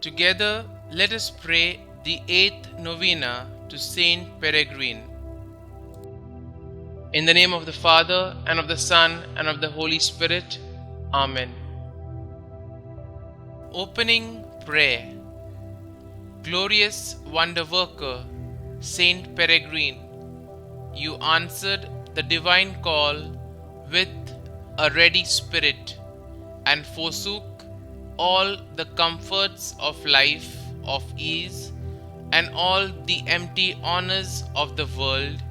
Together, let us pray the 8th Novena to St Peregrine. In the name of the Father, and of the Son, and of the Holy Spirit. Amen. Opening Prayer. Glorious Wonder Worker, St Peregrine, you answered the divine call with a ready spirit and forsook all the comforts of life of ease and all the empty honors of the world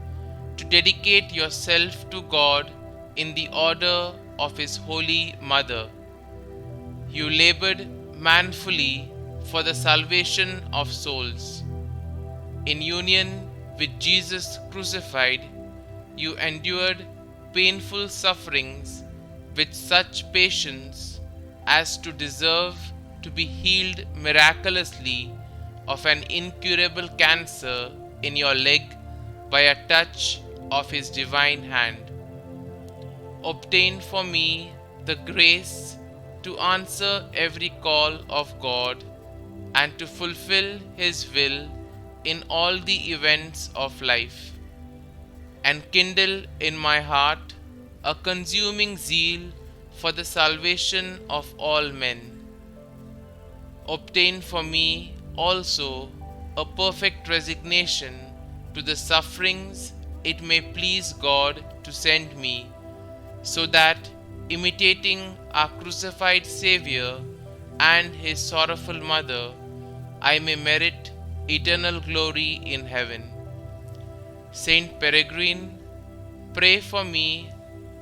to dedicate yourself to God in the order of His Holy Mother. You labored manfully for the salvation of souls. In union with Jesus crucified, you endured painful sufferings with such patience as to deserve to be healed miraculously of an incurable cancer in your leg by a touch of His divine hand. Obtain for me the grace to answer every call of God and to fulfill His will in all the events of life, and kindle in my heart a consuming zeal for the salvation of all men. Obtain for me also a perfect resignation to the sufferings it may please God to send me, so that, imitating our crucified Xavier and his sorrowful mother, I may merit eternal glory in heaven. Saint Peregrine, pray for me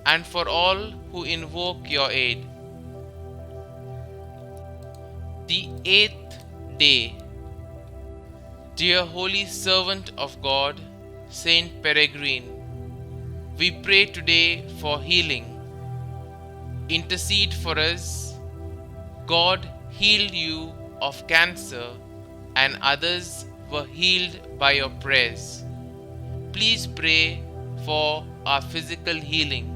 and for all who invoke your aid. The 8th day. Dear holy servant of God, Saint Peregrine, we pray today for healing. Intercede for us. God healed you of cancer, and others were healed by your prayers. Please pray for our physical healing.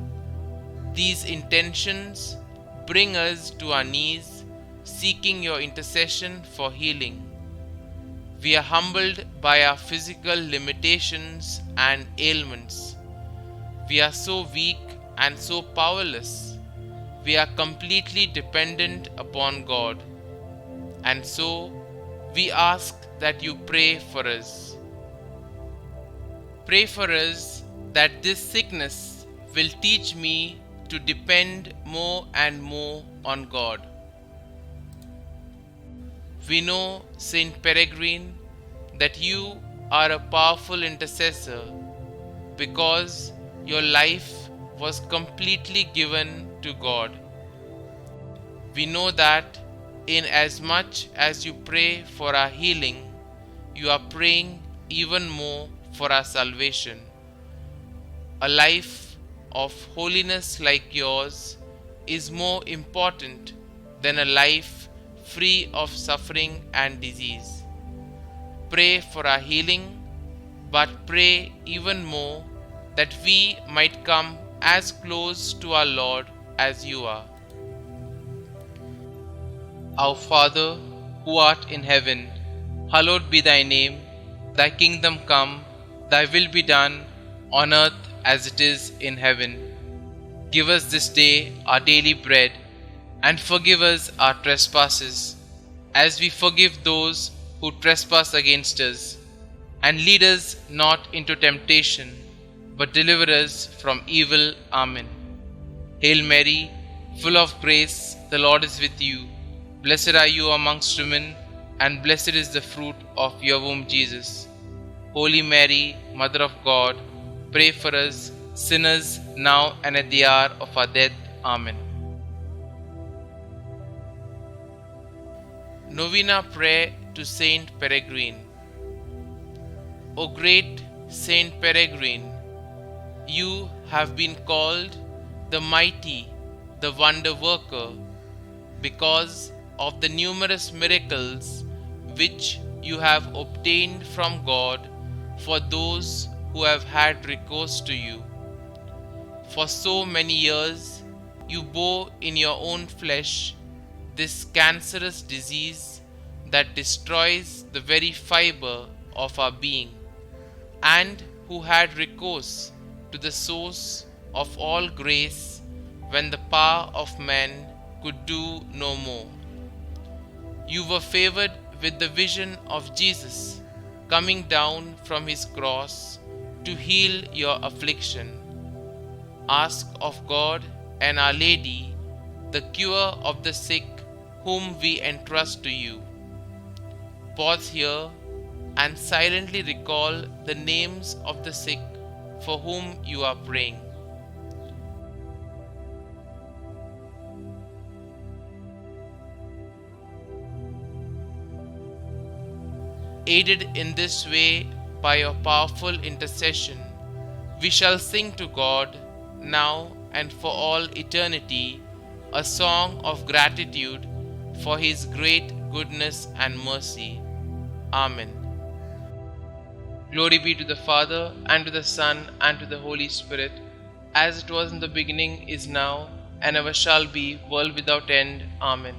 These intentions bring us to our knees, seeking your intercession for healing. We are humbled by our physical limitations and ailments. We are so weak and so powerless. We are completely dependent upon God. And so, we ask that you pray for us. Pray for us that this sickness will teach me to depend more and more on God. We know, Saint Peregrine, that you are a powerful intercessor because your life was completely given to God. We know that in as much as you pray for our healing, you are praying even more for our salvation. A life of holiness like yours is more important than a life free of suffering and disease. Pray for our healing, but pray even more that we might come as close to our Lord as you are. Our Father, who art in heaven, hallowed be thy name. Thy kingdom come, thy will be done, on earth as it is in heaven. Give us this day our daily bread, and forgive us our trespasses, as we forgive those who trespass against us. And lead us not into temptation, but deliver us from evil. Amen. Hail Mary, full of grace, the Lord is with you. Blessed are you amongst women, and blessed is the fruit of your womb, Jesus. Holy Mary, Mother of God, pray for us sinners now and at the hour of our death. Amen. Novena Prayer to Saint Peregrine. O great Saint Peregrine, you have been called the mighty, the wonder worker, because of the numerous miracles which you have obtained from God for those who have had recourse to you. For so many years you bore in your own flesh this cancerous disease that destroys the very fiber of our being, and who had recourse to the source of all grace when the power of men could do no more. You were favored with the vision of Jesus coming down from his cross to heal your affliction. Ask of God and Our Lady the cure of the sick whom we entrust to you. Pause here and silently recall the names of the sick for whom you are praying. Aided in this way by your powerful intercession, we shall sing to God now and for all eternity a song of gratitude for His great goodness and mercy. Amen. Glory be to the Father, and to the Son, and to the Holy Spirit, as it was in the beginning, is now, and ever shall be, world without end. Amen.